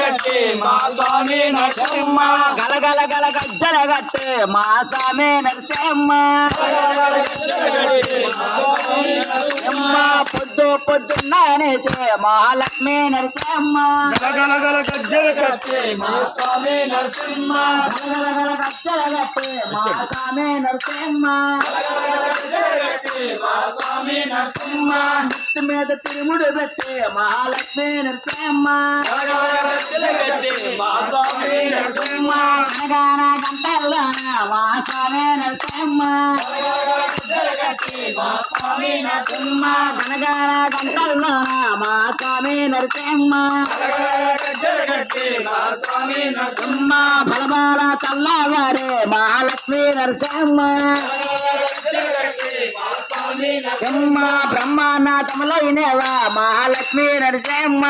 కట్టి మా స్వామి నరసింహ గలగల గల గజ్జల గట్టే మా స్వామి నరసింహ పొద్దు పొద్దున్న మహాలక్ష్మి నరసింహ గలగల గజ్జల కట్టి మా స్వామి నరసింహ గలగల గజ్జల గట్టే మా స్వామి నరసింహ మా స్వామి నరసింహ నెత్తి మీద తిరుముడు పెట్టే మహాలక్ష్మి నరసింహ మా స్వామి నరసింహ అనగాన గంటల్లోన మా స్వామి నరసింహ మా స్వామి నరసింహ అనగాన గంటల్లోన మా స్వామి నరసింహ మా స్వామి నరసింహ బలబాల చల్లవారే మహాలక్ష్మి నరసింహ మా స్వామి బ్రహ్మాండ తమలో వినేవా మహాలక్ష్మి నరసింహ